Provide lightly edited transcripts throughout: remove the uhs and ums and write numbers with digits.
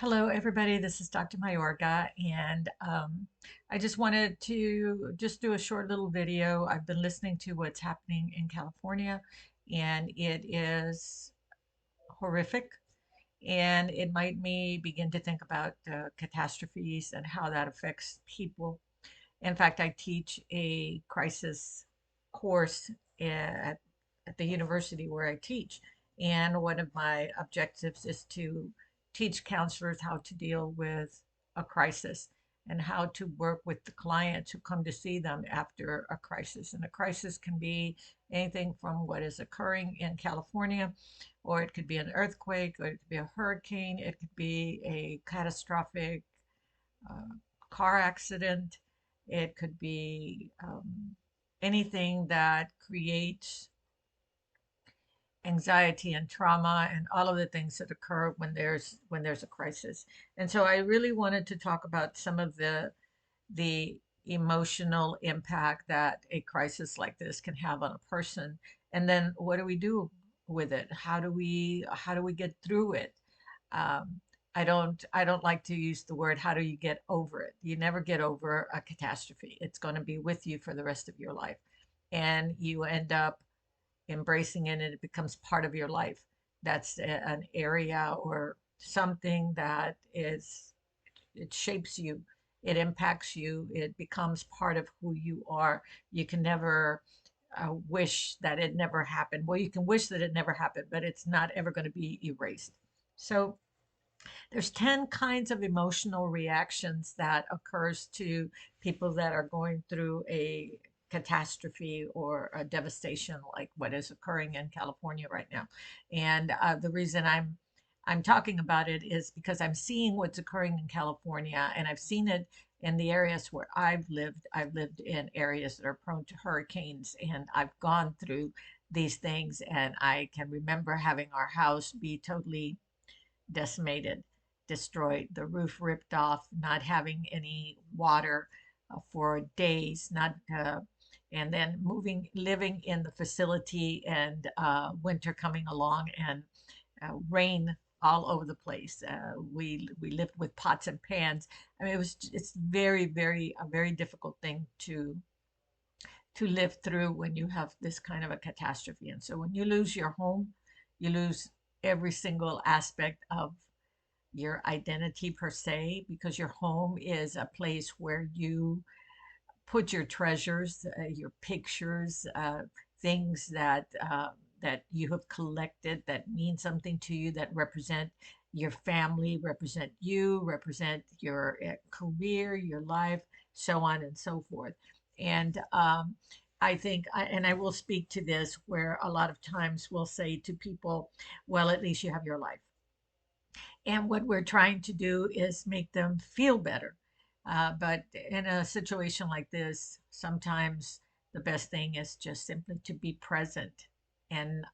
Hello, everybody. This is Dr. Mayorga, and I just wanted to just do a short little video. I've been listening to what's happening in California, and it is horrific. And it made me begin to think about catastrophes and how that affects people. In fact, I teach a crisis course at the university where I teach. And one of my objectives is to teach counselors how to deal with a crisis and how to work with the clients who come to see them after a crisis. And a crisis can be anything from what is occurring in California, or it could be an earthquake, or it could be a hurricane, it could be a catastrophic uh, car accident. It could be anything that creates anxiety and trauma and all of the things that occur when there's a crisis. And so I really wanted to talk about some of the emotional impact that a crisis like this can have on a person. And then what do we do with it? How do we get through it? um, I don't like to use the word how do you get over it. You never get over a catastrophe. It's going to be with you for the rest of your life, and you end up embracing it, and it becomes part of your life. That's an area or something that is, it shapes you, it impacts you, it becomes part of who you are. You can never wish that it never happened. Well, you can wish that it never happened, but it's not ever going to be erased. So there's 10 kinds of emotional reactions that occurs to people that are going through a catastrophe or a devastation like what is occurring in California right now. And the reason I'm talking about it is because I'm seeing what's occurring in California, and I've seen it in the areas where I've lived. I've lived in areas that are prone to hurricanes, and I've gone through these things, and I can remember having our house be totally decimated, destroyed, the roof ripped off, not having any water for days, not and then living in the facility, and winter coming along, and rain all over the place. We lived with pots and pans. I mean, it's very a very difficult thing to live through when you have this kind of a catastrophe. And so when you lose your home, you lose every single aspect of your identity per se, because your home is a place where you put your treasures, your pictures, things that you have collected that mean something to you, that represent your family, represent you, represent your career, your life, so on and so forth. And I think, and I will speak to this, where a lot of times we'll say to people, well, at least you have your life. And what we're trying to do is make them feel better. But in a situation like this, sometimes the best thing is just simply to be present and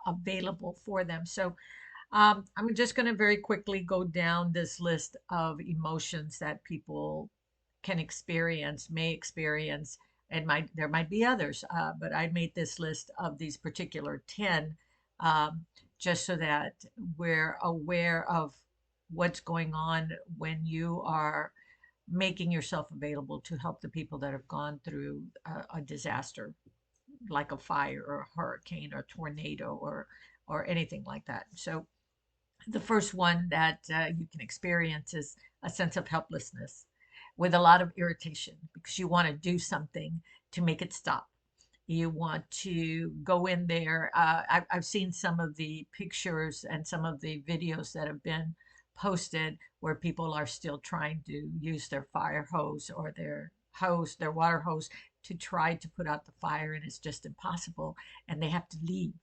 available for them. So I'm just going to very quickly go down this list of emotions that people can experience, may experience. There might be others, but I made this list of these particular 10, um, just so that we're aware of what's going on when you are making yourself available to help the people that have gone through a disaster like a fire or a hurricane or tornado or anything like that. So the first one that you can experience is a sense of helplessness with a lot of irritation, because you want to do something to make it stop. You want to go in there. I've seen some of the pictures and some of the videos that have been posted where people are still trying to use their fire hose or their water hose, to try to put out the fire, and it's just impossible. And they have to leave.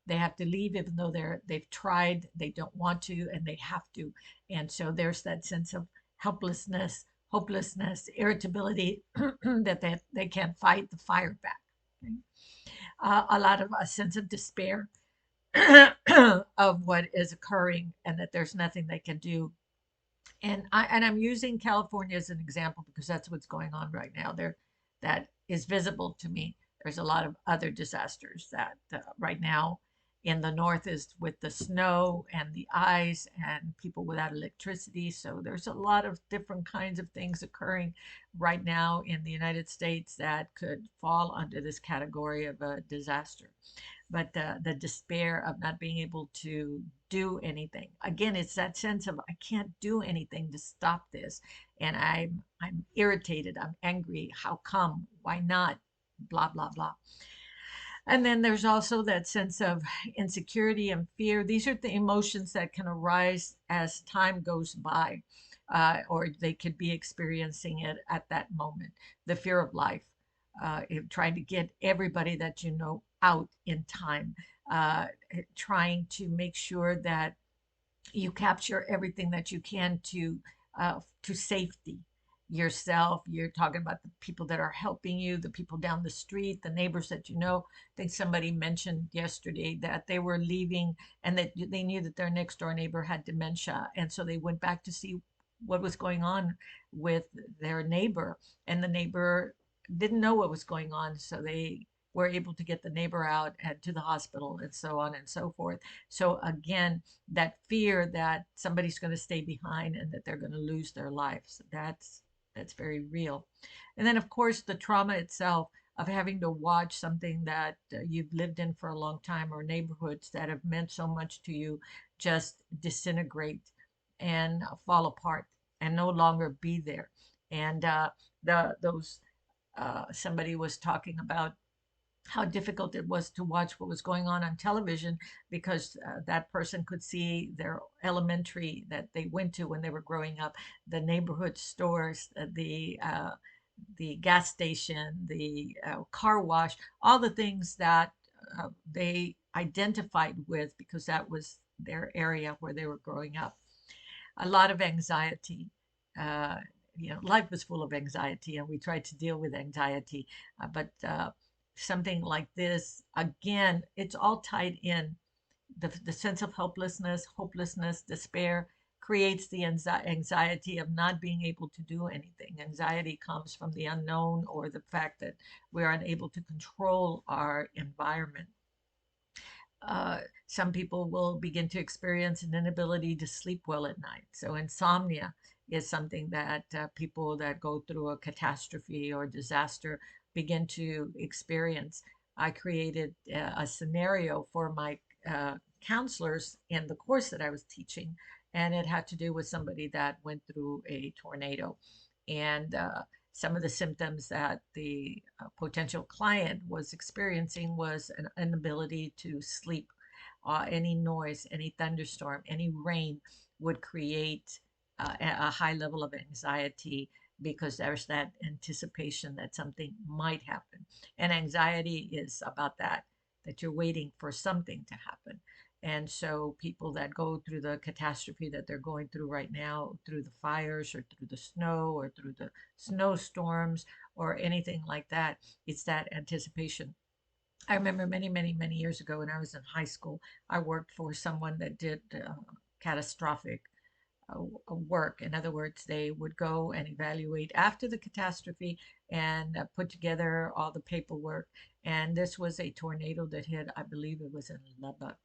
They have to leave even though they've tried, they don't want to, and they have to. And so there's that sense of helplessness, hopelessness, irritability, that they can't fight the fire back. Okay? A lot of a sense of despair of what is occurring, and that there's nothing they can do. And I'm using California as an example because that's what's going on right now there, that is visible to me. There's a lot of other disasters that right now, In the north is with the snow and the ice and people without electricity. So there's a lot of different kinds of things occurring right now in the United States that could fall under this category of a disaster. But the despair of not being able to do anything. Again, it's that sense of I can't do anything to stop this. And I'm irritated, I'm angry. How come? Why not? Blah, blah, blah. And then there's also that sense of insecurity and fear. These are the emotions that can arise as time goes by, or they could be experiencing it at that moment. The fear of life, trying to get everybody that you know out in time, trying to make sure that you capture everything that you can to safety yourself. You're talking about the people that are helping you, the people down the street, the neighbors that you know. I think somebody mentioned yesterday that they were leaving and that they knew that their next door neighbor had dementia, and so they went back to see what was going on with their neighbor, and the neighbor didn't know what was going on, so they were able to get the neighbor out and to the hospital and so on and so forth. So again, that fear that somebody's going to stay behind and that they're going to lose their lives. That's very real. And then of course the trauma itself of having to watch something that you've lived in for a long time, or neighborhoods that have meant so much to you, just disintegrate and fall apart and no longer be there. And the those somebody was talking about how difficult it was to watch what was going on television, because that person could see their elementary that they went to when they were growing up, the neighborhood stores, the gas station, the car wash, all the things that they identified with because that was their area where they were growing up. A lot of anxiety. Uh, Life was full of anxiety, and we tried to deal with anxiety. But something like this, again, it's all tied in. The sense of helplessness, hopelessness, despair creates the anxiety of not being able to do anything. Anxiety comes from the unknown or the fact that we're unable to control our environment. Some people will begin to experience an inability to sleep well at night. So, insomnia is something that people that go through a catastrophe or disaster begin to experience. I created a scenario for my counselors in the course that I was teaching, and it had to do with somebody that went through a tornado. And some of the symptoms that the potential client was experiencing was an inability to sleep. Any noise, any thunderstorm, any rain would create a high level of anxiety because there's that anticipation that something might happen. And anxiety is about that you're waiting for something to happen. And so people that go through the catastrophe that they're going through right now, through the fires or through the snow or through the snowstorms or anything like that, it's that anticipation. I remember many, many, many years ago when I was in high school, I worked for someone that did catastrophic work. In other words, they would go and evaluate after the catastrophe and put together all the paperwork. And this was a tornado that hit, I believe it was in Lubbock,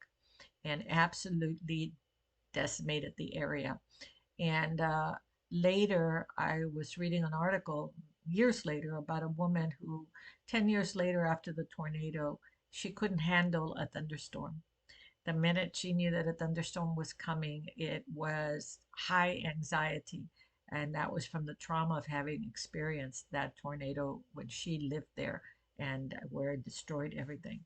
and absolutely decimated the area. And later, I was reading an article years later about a woman who, 10 years later after the tornado, she couldn't handle a thunderstorm. The minute she knew that a thunderstorm was coming, it was high anxiety. And that was from the trauma of having experienced that tornado when she lived there and where it destroyed everything.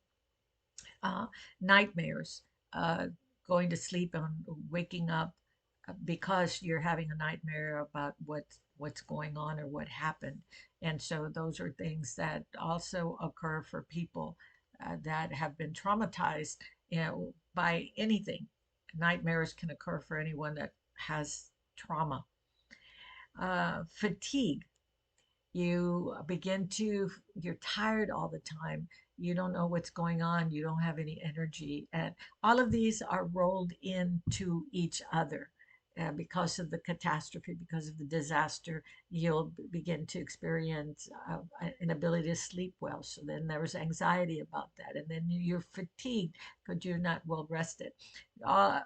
uh, Nightmares, uh, going to sleep and waking up because you're having a nightmare about what's going on or what happened. And so those are things that also occur for people that have been traumatized, by anything. Nightmares can occur for anyone that has trauma. Fatigue, you're tired all the time. You don't know what's going on. You don't have any energy. And all of these are rolled into each other. because of the catastrophe, because of the disaster, you'll begin to experience an ability to sleep well. So then there was anxiety about that. And then you're fatigued because you're not well rested. Uh,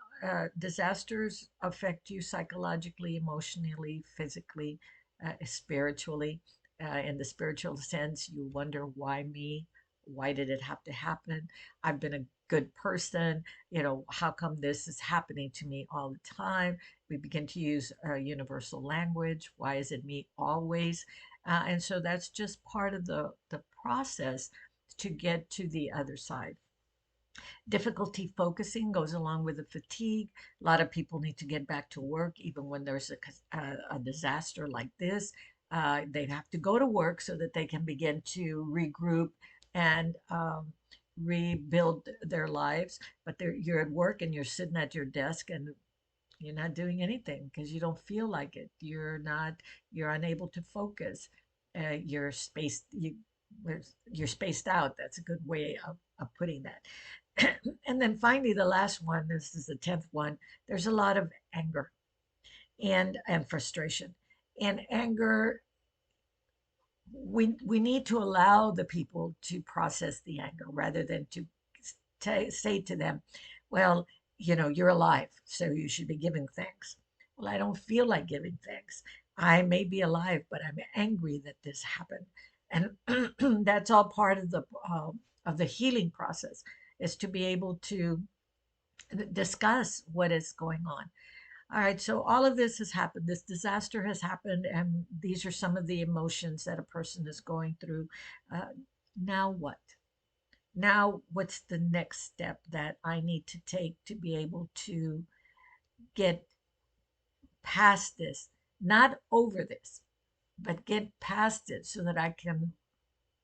Disasters affect you psychologically, emotionally, physically, spiritually. In the spiritual sense, you wonder, why me? Why did it have to happen? I've been a good person. How come this is happening to me all the time? We begin to use a universal language. Why is it me always? And so that's just part of the process to get to the other side. Difficulty focusing goes along with the fatigue. A lot of people need to get back to work, even when there's a disaster like this. They'd have to go to work so that they can begin to regroup and rebuild their lives. But you're at work and you're sitting at your desk and you're not doing anything because you don't feel like it. You're unable to focus. You're spaced. You're spaced out. That's a good way of putting that. And then finally, the last one, this is the 10th one, there's a lot of anger and frustration. And anger, we need to allow the people to process the anger rather than to say to them, well, you're alive, so you should be giving thanks. Well, I don't feel like giving thanks. I may be alive, but I'm angry that this happened. And that's all part of the healing process, is to be able to discuss what is going on. All right, so all of this has happened. This disaster has happened, and these are some of the emotions that a person is going through. Uh, Now what? Now, what's the next step that I need to take to be able to get past this? Not over this, but get past it so that I can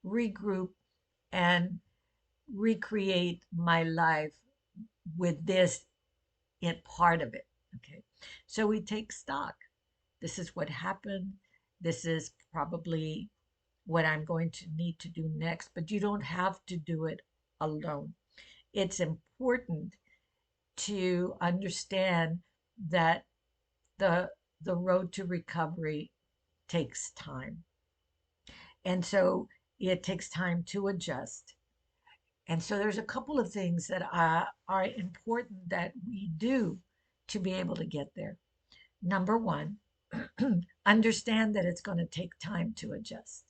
regroup and recreate my life with this in part of it. Okay. So we take stock. This is what happened. This is probably what I'm going to need to do next, but you don't have to do it alone. It's important to understand that the the road to recovery takes time. And so it takes time to adjust. And so there's a couple of things that are important that we do to be able to get there. Number one, understand that it's going to take time to adjust,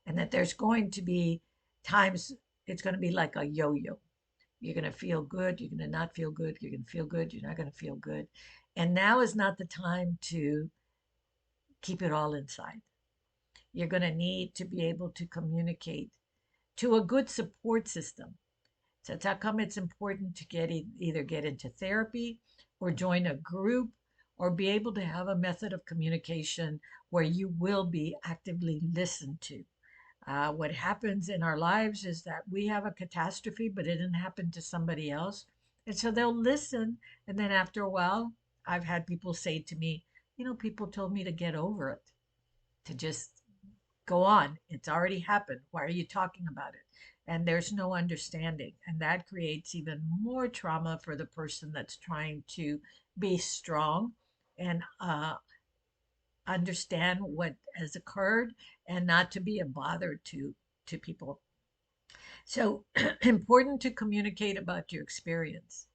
and that there's going to be times it's going to be like a yo yo. You're going to feel good, you're going to not feel good, you're going to feel good, you're not going to feel good. And now is not the time to keep it all inside. You're going to need to be able to communicate to a good support system. So that's how come it's important to either get into therapy or join a group or be able to have a method of communication where you will be actively listened to. What happens in our lives is that we have a catastrophe, but it didn't happen to somebody else. And so they'll listen. And then after a while, I've had people say to me, people told me to get over it, to just go on. It's already happened. Why are you talking about it? And there's no understanding. And that creates even more trauma for the person that's trying to be strong and understand what has occurred and not to be a bother to people. So important to communicate about your experience.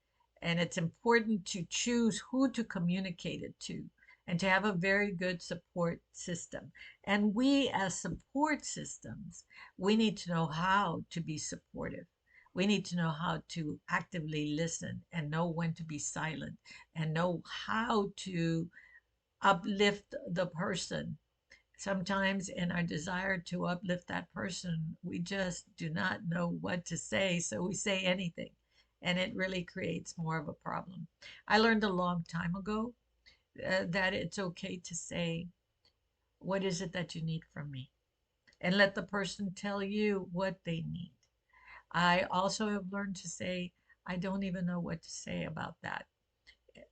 And it's important to choose who to communicate it to and to have a very good support system. And we, as support systems, we need to know how to be supportive. We need to know how to actively listen and know when to be silent and know how to uplift the person. Sometimes in our desire to uplift that person, we just do not know what to say, so we say anything, and it really creates more of a problem. I learned a long time ago that it's okay to say, what is it that you need from me? And let the person tell you what they need. I also have learned to say, I don't even know what to say about that.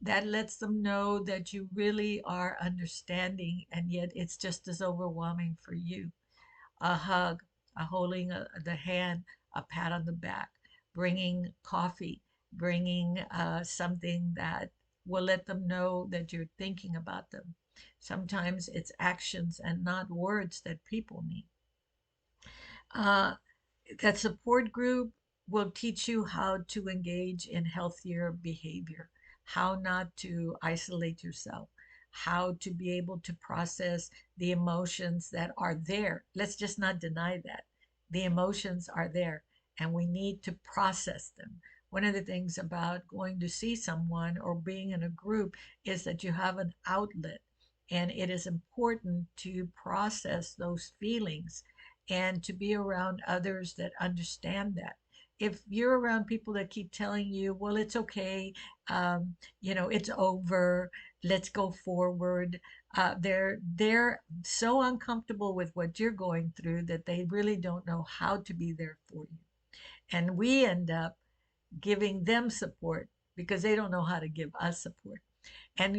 That lets them know that you really are understanding, and yet it's just as overwhelming for you. A hug, a holding the hand, a pat on the back, bringing coffee, bringing something that will let them know that you're thinking about them. Sometimes it's actions and not words that people need. Uh, that support group will teach you how to engage in healthier behavior, how not to isolate yourself, how to be able to process the emotions that are there. Let's just not deny that. The emotions are there and we need to process them. One of the things about going to see someone or being in a group is that you have an outlet, and it is important to process those feelings and to be around others that understand that. If you're around people that keep telling you, well, it's okay, it's over, let's go forward, they're so uncomfortable with what you're going through that they really don't know how to be there for you. And we end up giving them support because they don't know how to give us support. And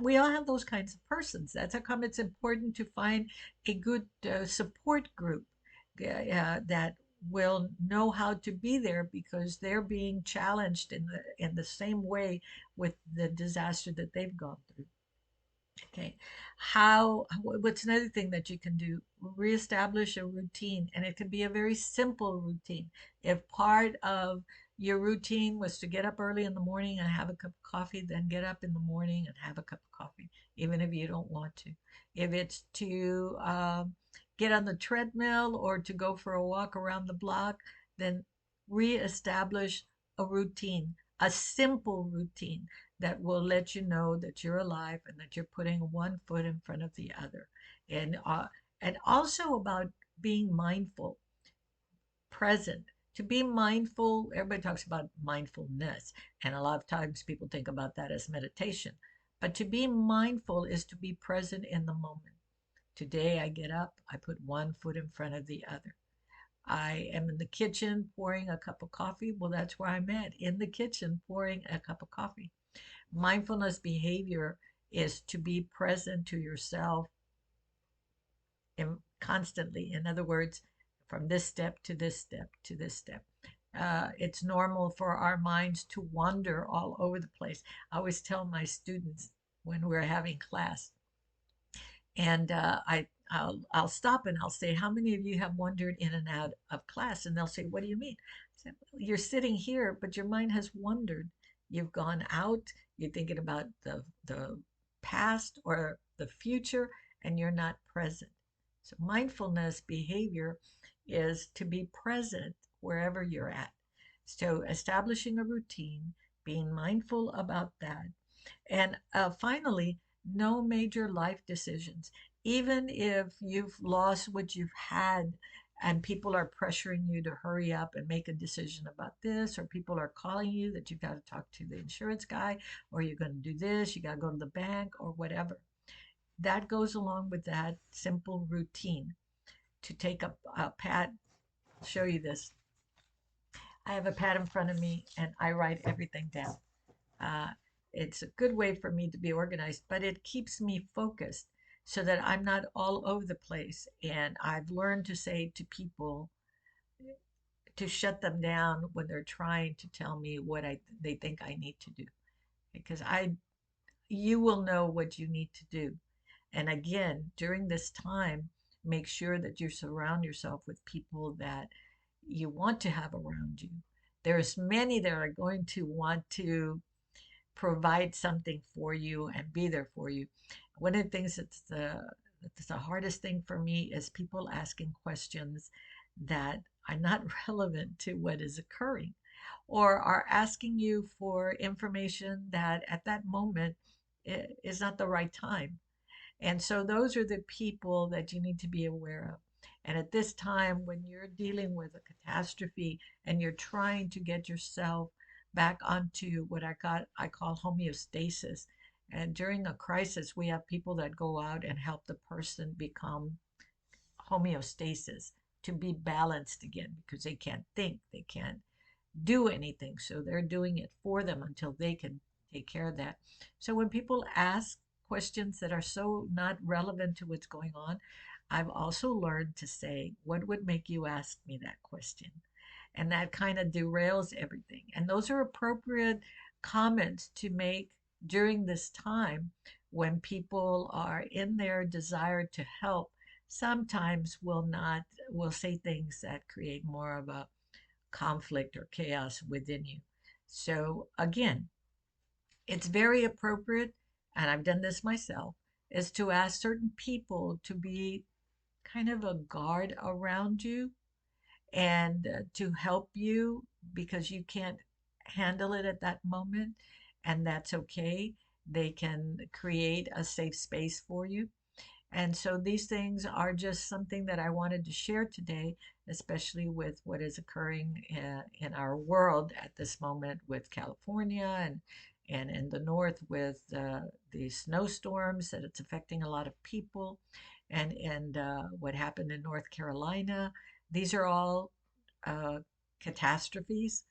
we all have those kinds of persons. That's how come it's important to find a good support group that will know how to be there because they're being challenged in the same way with the disaster that they've gone through. Okay. What's another thing that you can do? Reestablish a routine, and it can be a very simple routine. If part of your routine was to get up early in the morning and have a cup of coffee, then get up in the morning and have a cup of coffee, even if you don't want to. If it's to get on the treadmill or to go for a walk around the block, then reestablish a routine, a simple routine that will let you know that you're alive and that you're putting one foot in front of the other. And also about being mindful, present. To be mindful, everybody talks about mindfulness, and a lot of times people think about that as meditation. But to be mindful is to be present in the moment. Today I get up, I put one foot in front of the other. I am in the kitchen pouring a cup of coffee. Well, that's where I'm at, in the kitchen pouring a cup of coffee. Mindfulness behavior is to be present to yourself constantly. In other words, from this step to this step to this step. It's normal for our minds to wander all over the place. I always tell my students when we're having class, and I'll stop and I'll say, how many of you have wandered in and out of class? And they'll say, what do you mean? I said, well, you're sitting here, but your mind has wandered. You've gone out, you're thinking about the past or the future, and you're not present. So mindfulness behavior is to be present wherever you're at. So establishing a routine, being mindful about that, and finally, no major life decisions. Even if you've lost what you've had and people are pressuring you to hurry up and make a decision about this, or people are calling you that you've got to talk to the insurance guy, or you're going to do this, you got to go to the bank, or whatever. That goes along with that simple routine to take a pad. I'll show you this. I have a pad in front of me and I write everything down. Uh, it's a good way for me to be organized, but it keeps me focused so that I'm not all over the place. And I've learned to say to people to shut them down when they're trying to tell me what they think I need to do, because you will know what you need to do. And again, during this time, make sure that you surround yourself with people that you want to have around you. There's many that are going to want to provide something for you and be there for you. One of the things that's the hardest thing for me is people asking questions that are not relevant to what is occurring, or are asking you for information that at that moment is not the right time. And so those are the people that you need to be aware of. And at this time, when you're dealing with a catastrophe and you're trying to get yourself back onto what I call homeostasis. And during a crisis, we have people that go out and help the person become homeostasis, to be balanced again, because they can't think, they can't do anything. So they're doing it for them until they can take care of that. So when people ask questions that are so not relevant to what's going on, I've also learned to say, what would make you ask me that question? And that kind of derails everything. And those are appropriate comments to make during this time when people are in their desire to help, sometimes will say things that create more of a conflict or chaos within you. So again, it's very appropriate, and I've done this myself, is to ask certain people to be kind of a guard around you and to help you because you can't handle it at that moment, and that's okay. They can create a safe space for you. And so these things are just something that I wanted to share today, especially with what is occurring in our world at this moment with California and in the north with the snowstorms that it's affecting a lot of people, and what happened in North Carolina. These are all uh, catastrophes,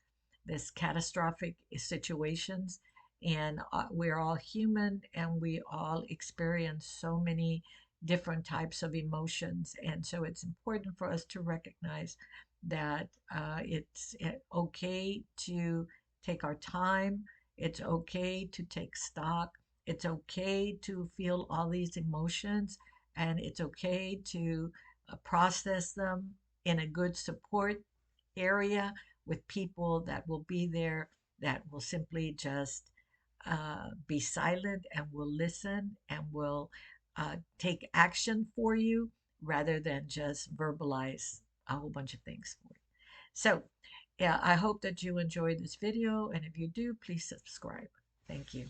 this catastrophic situations, and we're all human, and we all experience so many different types of emotions. And so it's important for us to recognize that it's okay to take our time, it's okay to take stock, it's okay to feel all these emotions, and it's okay to process them in a good support area with people that will be there, that will simply just be silent and will listen and will take action for you rather than just verbalize a whole bunch of things for you. So, yeah, I hope that you enjoyed this video, and if you do, please subscribe. Thank you.